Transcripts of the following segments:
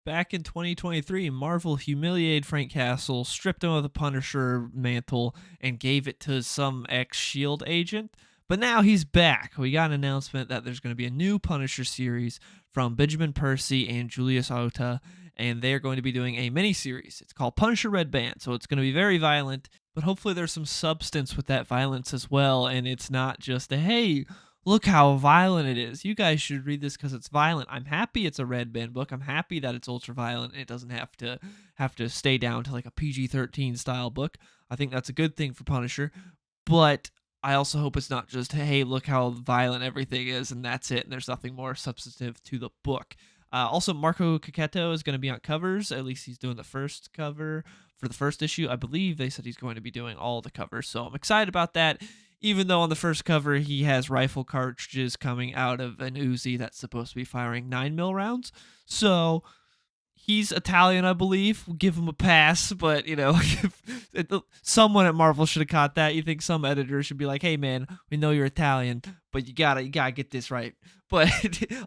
back in 2023, Marvel humiliated Frank Castle, stripped him of the Punisher mantle, and gave it to some ex-Shield agent. But now he's back. We got an announcement that there's going to be a new Punisher series from Benjamin Percy and Julius Ohta, and they're going to be doing a mini-series. It's called Punisher Red Band, so it's going to be very violent, but hopefully there's some substance with that violence as well, and it's not just a, hey, look how violent it is. You guys should read this because it's violent. I'm happy it's a red band book. I'm happy that it's ultra violent and it doesn't have to stay down to like a PG-13 style book. I think that's a good thing for Punisher. But I also hope it's not just, hey, look how violent everything is and that's it, and there's nothing more substantive to the book. Also, Marco Cacchetto is going to be on covers. At least he's doing the first cover for the first issue. I believe they said he's going to be doing all the covers, so I'm excited about that. Even though on the first cover he has rifle cartridges coming out of an Uzi that's supposed to be firing 9mm rounds. So he's Italian, I believe. We'll give him a pass, but someone at Marvel should have caught that. You think some editor should be like, "Hey, man, we know you're Italian, but you gotta get this right." But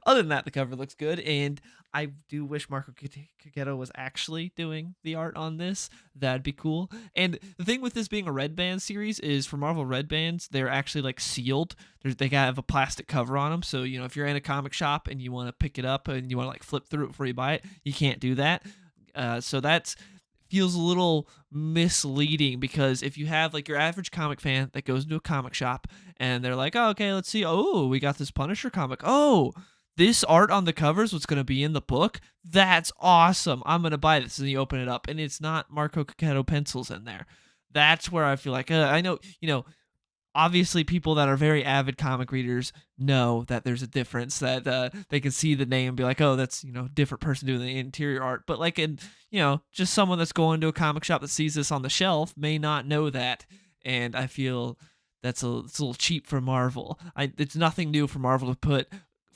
other than that, the cover looks good, and I do wish Marco Cacchetto was actually doing the art on this. That'd be cool. And the thing with this being a red band series is for Marvel red bands, they're actually like sealed. They gotta have a plastic cover on them. So if you're in a comic shop and you want to pick it up and you want to like flip through it before you buy it, you can't do that. So that's feels a little misleading, because if you have like your average comic fan that goes into a comic shop and they're like, oh, okay, let's see. Oh, we got this Punisher comic. Oh, this art on the cover is what's going to be in the book. That's awesome. I'm going to buy this. And you open it up and it's not Marco Cacchetto pencils in there. That's where I feel like, I know, obviously people that are very avid comic readers know that there's a difference, that they can see the name and be like, oh, that's different person doing the interior art. But like just someone that's going to a comic shop that sees this on the shelf may not know that. And I feel it's a little cheap for Marvel. It's nothing new for Marvel to put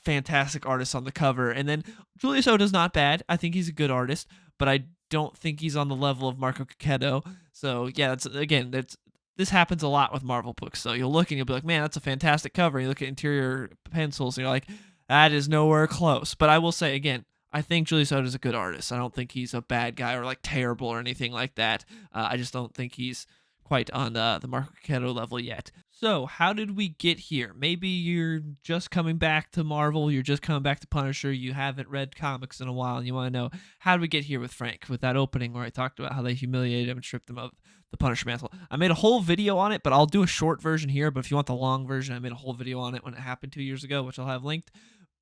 fantastic artists on the cover. And then Julius Oda's not bad. I think he's a good artist, but I don't think he's on the level of Marco Cacchetto. So yeah, this happens a lot with Marvel books. So you'll look and you'll be like, man, that's a fantastic cover. And you look at interior pencils and you're like, that is nowhere close. But I will say again, I think Julius Oda is a good artist. I don't think he's a bad guy or like terrible or anything like that. I just don't think he's quite on the Marco Cacchetto level yet. So how did we get here? Maybe you're just coming back to Marvel, you're just coming back to Punisher, you haven't read comics in a while, and you want to know, how did we get here with Frank, with that opening where I talked about how they humiliated him and stripped him of the Punisher mantle. I made a whole video on it, but I'll do a short version here, but if you want the long version, I made a whole video on it when it happened 2 years ago, which I'll have linked.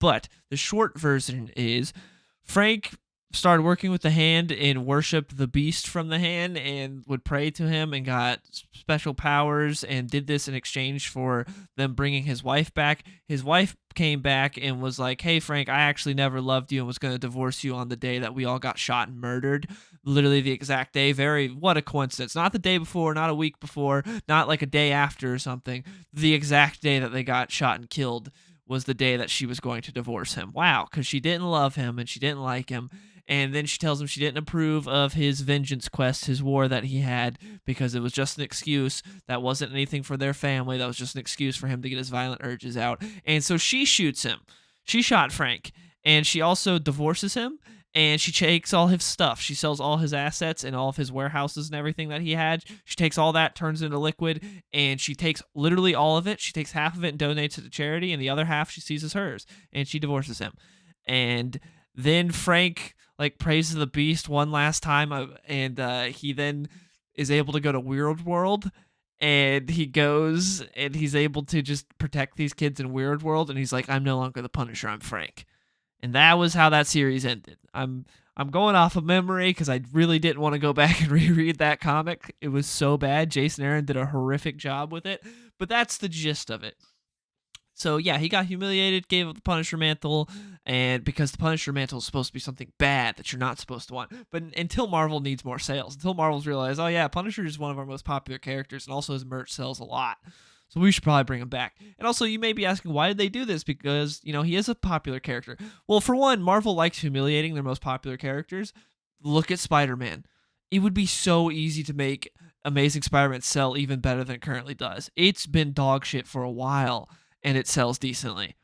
But the short version is Frank started working with the Hand and worshipped the beast from the Hand and would pray to him and got special powers and did this in exchange for them bringing his wife back. His wife came back and was like, hey, Frank, I actually never loved you and was going to divorce you on the day that we all got shot and murdered. Literally the exact day. What a coincidence. Not the day before, not a week before, not like a day after or something. The exact day that they got shot and killed was the day that she was going to divorce him. Wow, because she didn't love him and she didn't like him. And then she tells him she didn't approve of his vengeance quest, his war that he had, because it was just an excuse. That wasn't anything for their family. That was just an excuse for him to get his violent urges out. And so she shoots him. She shot Frank. And she also divorces him. And she takes all his stuff. She sells all his assets and all of his warehouses and everything that he had. She takes all that, turns it into liquid, and she takes literally all of it. She takes half of it and donates it to charity, and the other half she sees as hers. And she divorces him. And then Frank praises the beast one last time, and he then is able to go to Weird World, and he goes and he's able to just protect these kids in Weird World, and he's like, I'm no longer the Punisher, I'm Frank. And that was how that series ended. I'm going off of memory because I really didn't want to go back and reread that comic. It was so bad. Jason Aaron did a horrific job with it, but that's the gist of it. So yeah, he got humiliated, gave up the Punisher mantle, and because the Punisher mantle is supposed to be something bad that you're not supposed to want. But until Marvel needs more sales, until Marvel's realized, oh yeah, Punisher is one of our most popular characters, and also his merch sells a lot. So we should probably bring him back. And also, you may be asking, why did they do this? Because, he is a popular character. Well, for one, Marvel likes humiliating their most popular characters. Look at Spider-Man. It would be so easy to make Amazing Spider-Man sell even better than it currently does. It's been dog shit for a while, and it sells decently.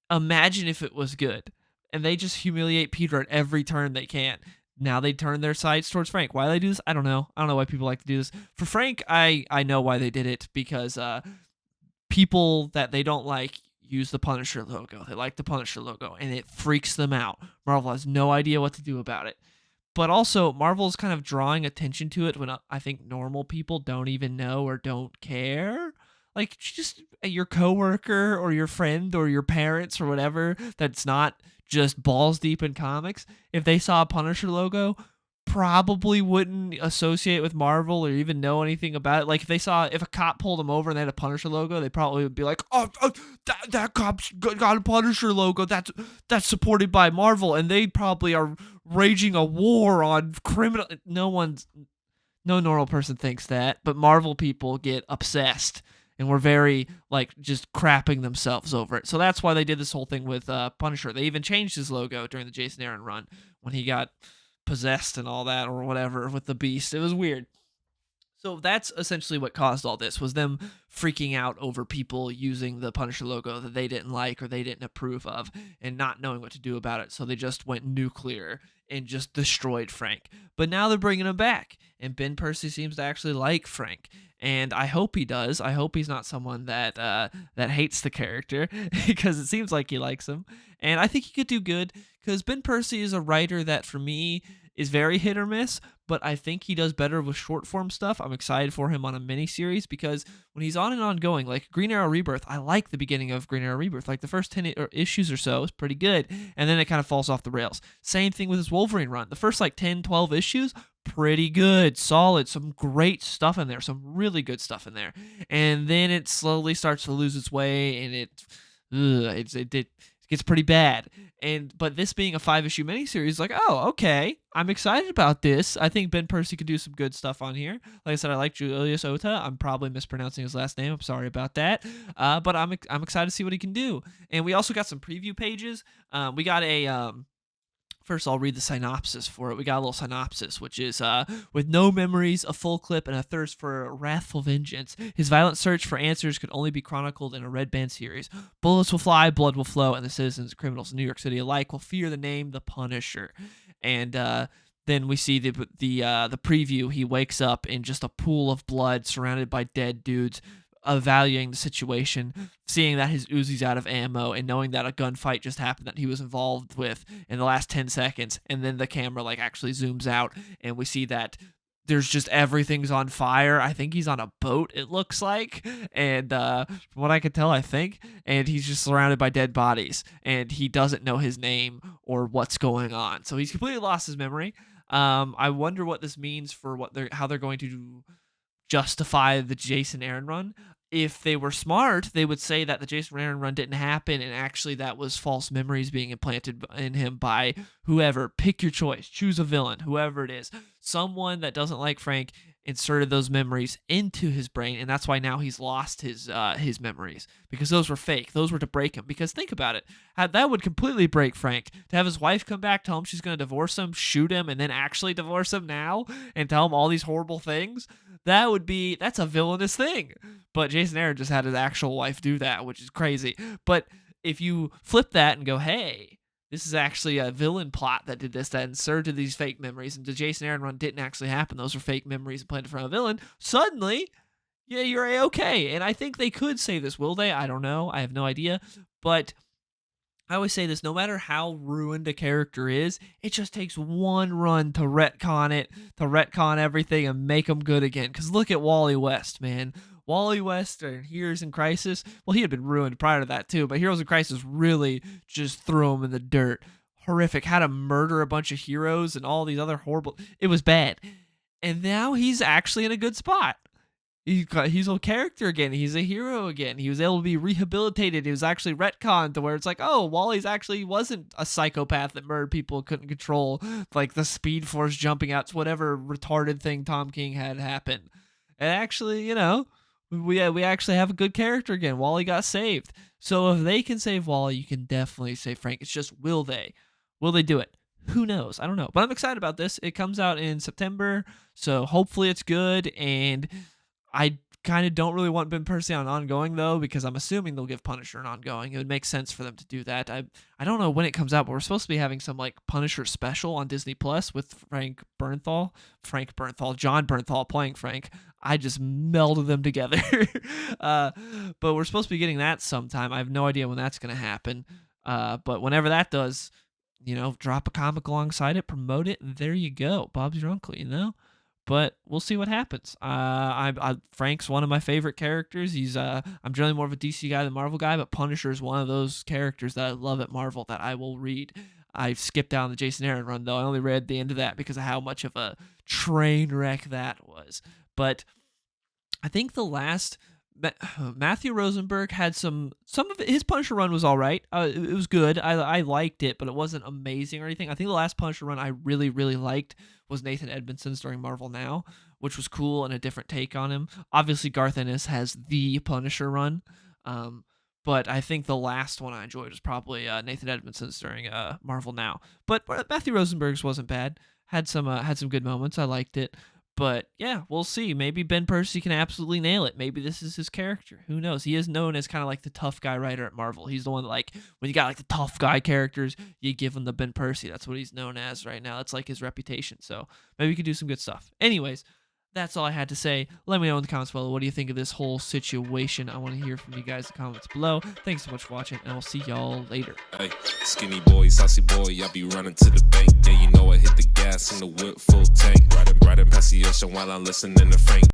Imagine if it was good. and they just humiliate Peter at every turn they can. Now they turn their sights towards Frank. Why they do this? I don't know. I don't know why people like to do this. For Frank, I know why they did it, because people that they don't like use the Punisher logo. They like the Punisher logo, and it freaks them out. Marvel has no idea what to do about it. But also, Marvel's kind of drawing attention to it when I think normal people don't even know or don't care. Like, just your coworker or your friend or your parents or whatever that's not just balls deep in comics, if they saw a Punisher logo, probably wouldn't associate with Marvel or even know anything about it. Like, if a cop pulled them over and they had a Punisher logo, they probably would be like, "Oh, that cop's got a Punisher logo. That's supported by Marvel," and they probably are raging a war on criminal. No normal person thinks that, but Marvel people get obsessed. And we're very, like, just crapping themselves over it. So that's why they did this whole thing with Punisher. They even changed his logo during the Jason Aaron run when he got possessed and all that, or whatever, with the Beast. It was weird. So that's essentially what caused all this, was them freaking out over people using the Punisher logo that they didn't like or they didn't approve of, and not knowing what to do about it. So they just went nuclear and just destroyed Frank. But now they're bringing him back, and Ben Percy seems to actually like Frank. And I hope he does. I hope he's not someone that hates the character, because it seems like he likes him. And I think he could do good, because Ben Percy is a writer that, for me, is very hit or miss, but I think he does better with short form stuff. I'm excited for him on a miniseries, because when he's on and ongoing, like Green Arrow Rebirth, I like the beginning of Green Arrow Rebirth. Like the first 10 issues or so is pretty good, and then it kind of falls off the rails. Same thing with his Wolverine run. The first 10, 12 issues, pretty good, solid, some great stuff in there, some really good stuff in there. And then it slowly starts to lose its way, and it gets pretty bad. But this being a 5-issue miniseries, like, oh, okay, I'm excited about this. I think Ben Percy could do some good stuff on here. Like I said, I like Julius Ohta. I'm probably mispronouncing his last name. I'm sorry about that. But I'm excited to see what he can do. And we also got some preview pages. We got a First, I'll read the synopsis for it. We got a little synopsis, which is, with no memories, a full clip, and a thirst for wrathful vengeance, his violent search for answers could only be chronicled in a red band series. Bullets will fly, blood will flow, and the citizens and criminals in New York City alike will fear the name the Punisher. And then we see the preview. He wakes up in just a pool of blood, surrounded by dead dudes, evaluating the situation, seeing that his Uzi's out of ammo, and knowing that a gunfight just happened that he was involved with in the last 10 seconds. And then the camera actually zooms out, and we see that there's just everything's on fire. I think he's on a boat, it looks like. And from what I can tell, I think. And he's just surrounded by dead bodies, and he doesn't know his name or what's going on. So he's completely lost his memory. I wonder what this means for how they're going to justify the Jason Aaron run. If they were smart, they would say that the Jason Aaron run didn't happen, and actually that was false memories being implanted in him by whoever. Pick your choice. Choose a villain, whoever it is. Someone that doesn't like Frank inserted those memories into his brain, and that's why now he's lost his memories, because those were fake. Those were to break him. Because think about it. That would completely break Frank. To have his wife come back, tell him she's going to divorce him, shoot him, and then actually divorce him now, and tell him all these horrible things. That's a villainous thing. But Jason Aaron just had his actual wife do that, which is crazy. But if you flip that and go, hey, this is actually a villain plot that did this, that inserted these fake memories, and the Jason Aaron run didn't actually happen. Those were fake memories implanted from a villain. Suddenly, yeah, you're A-okay. And I think they could say this. Will they? I don't know. I have no idea. But I always say this, no matter how ruined a character is, it just takes one run to retcon it, to retcon everything and make them good again. Because look at Wally West, man. Wally West and Heroes in Crisis, well, he had been ruined prior to that too, but Heroes in Crisis really just threw him in the dirt. Horrific. How to murder a bunch of heroes and all these other horrible... It was bad. And now he's actually in a good spot. He's a character again. He's a hero again. He was able to be rehabilitated. He was actually retconned to where it's like, oh, Wally's actually wasn't a psychopath that murdered people, couldn't control like the Speed Force jumping out to whatever retarded thing Tom King had happen. And actually, we actually have a good character again. Wally got saved. So if they can save Wally, you can definitely save Frank. It's just, will they? Will they do it? Who knows? I don't know. But I'm excited about this. It comes out in September, so hopefully it's good. And I kind of don't really want Ben Percy on ongoing though, because I'm assuming they'll give Punisher an ongoing. It would make sense for them to do that. I don't know when it comes out, but we're supposed to be having some like Punisher special on Disney Plus with John Bernthal playing Frank. I just melded them together. But we're supposed to be getting that sometime. I have no idea when that's going to happen. But whenever that does, drop a comic alongside it, promote it, and there you go. Bob's your uncle, But we'll see what happens. Frank's one of my favorite characters. I'm generally more of a DC guy than Marvel guy, but Punisher is one of those characters that I love at Marvel that I will read. I skipped down the Jason Aaron run, though. I only read the end of that because of how much of a train wreck that was. But I think the last Matthew Rosenberg had some of his Punisher run was all right. It was good. I liked it, but it wasn't amazing or anything. I think the last Punisher run I really, really liked was Nathan Edmondson's during Marvel Now, which was cool and a different take on him. Obviously, Garth Ennis has the Punisher run, but I think the last one I enjoyed was probably Nathan Edmondson's during Marvel Now. But Matthew Rosenberg's wasn't bad. Had some good moments. I liked it. But yeah, we'll see. Maybe Ben Percy can absolutely nail it. Maybe this is his character. Who knows? He is known as kind of like the tough guy writer at Marvel. He's the one that, like, when you got like the tough guy characters, you give him the Ben Percy. That's what he's known as right now. That's like his reputation. So maybe he could do some good stuff. Anyways, that's all I had to say. Let me know in the comments below. What do you think of this whole situation? I want to hear from you guys in the comments below. Thanks so much for watching, and I'll see y'all later. Hey, skinny boy, saucy boy, I be running to the bank. Yeah, I hit the gas in the whip full tank. Riding past the ocean while I'm listening to Frank.